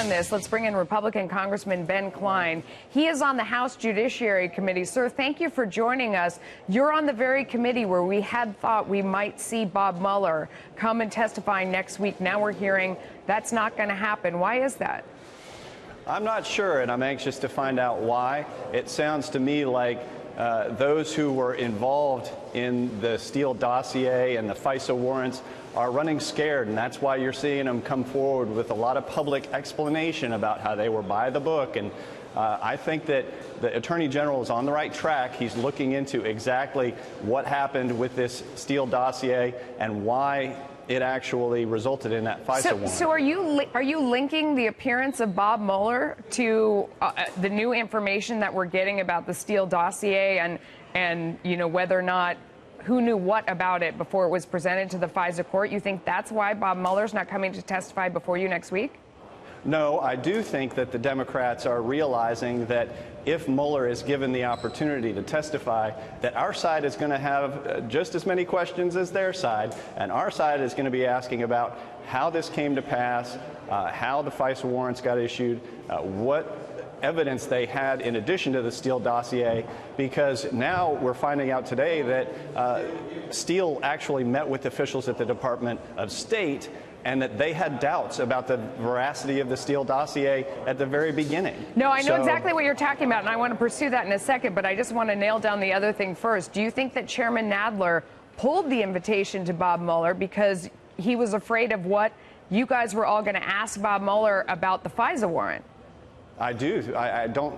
this, let's bring in Republican Congressman Ben Cline. He is on the House Judiciary Committee. Sir, thank you for joining us. You're on the very committee where we had thought we might see Bob Mueller come and testify next week. Now we're hearing that's not going to happen. Why is that? I'm not sure, and I'm anxious to find out why. It sounds to me like those who were involved in the Steele dossier and the FISA warrants are running scared, and that's why you're seeing them come forward with a lot of public explanation about how they were by the book. And I think that the Attorney General is on the right track. He's looking into exactly what happened with this Steele dossier and why it actually resulted in that FISA warrant. So are you linking the appearance of Bob Mueller to the new information that we're getting about the Steele dossier and you know, whether or not who knew what about it before it was presented to the FISA court? You think that's why Bob Mueller's not coming to testify before you next week? No, I do think that the Democrats are realizing that if Mueller is given the opportunity to testify, that our side is going to have just as many questions as their side, and our side is going to be asking about how this came to pass, how the FISA warrants got issued, what evidence they had in addition to the Steele dossier, because now we're finding out today that Steele actually met with officials at the Department of State and that they had doubts about the veracity of the Steele dossier at the very beginning. No, I know exactly what you're talking about, and I want to pursue that in a second, but I just want to nail down the other thing first. Do you think that Chairman Nadler pulled the invitation to Bob Mueller because he was afraid of what you guys were all going to ask Bob Mueller about the FISA warrant? I do. I don't.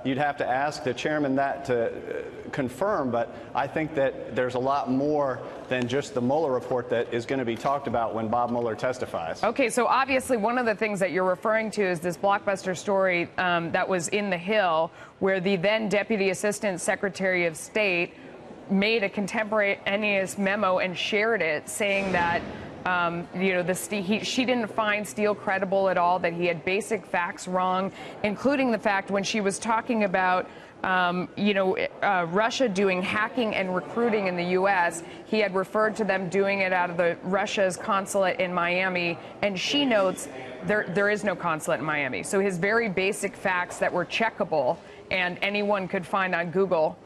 You'd have to ask the chairman that to confirm, but I think that there's a lot more than just the Mueller report that is going to be talked about when Bob Mueller testifies. Okay, so obviously one of the things that you're referring to is this blockbuster story that was in The Hill, where the then Deputy Assistant Secretary of State made a contemporaneous memo and shared it, saying that you know, she didn't find Steele credible at all, that he had basic facts wrong, including the fact when she was talking about, you know, Russia doing hacking and recruiting in the U.S., he had referred to them doing it out of Russia's consulate in Miami, and she notes there is no consulate in Miami. So his very basic facts that were checkable and anyone could find on Google,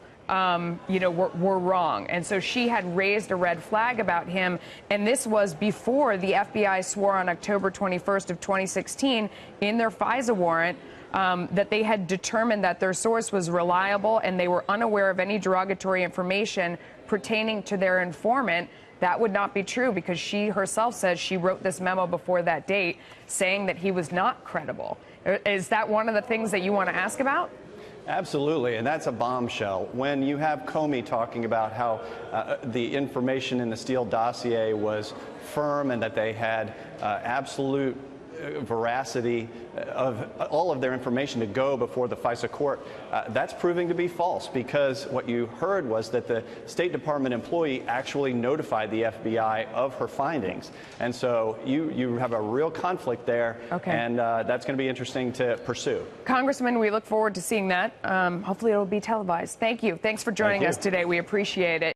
you know, were wrong. And so she had raised a red flag about him. And this was before the FBI swore on October 21st of 2016 in their FISA warrant that they had determined that their source was reliable and they were unaware of any derogatory information pertaining to their informant. That would not be true because she herself says she wrote this memo before that date saying that he was not credible. Is that one of the things that you want to ask about? Absolutely, and that's a bombshell. When you have Comey talking about how the information in the Steele dossier was firm and that they had absolute veracity of all of their information to go before the FISA court, that's proving to be false, because what you heard was that the State Department employee actually notified the FBI of her findings. And so you have a real conflict there, okay, and that's going to be interesting to pursue. Congressman, we look forward to seeing that. Hopefully it will be televised. Thank you. Thanks for joining us today. We appreciate it.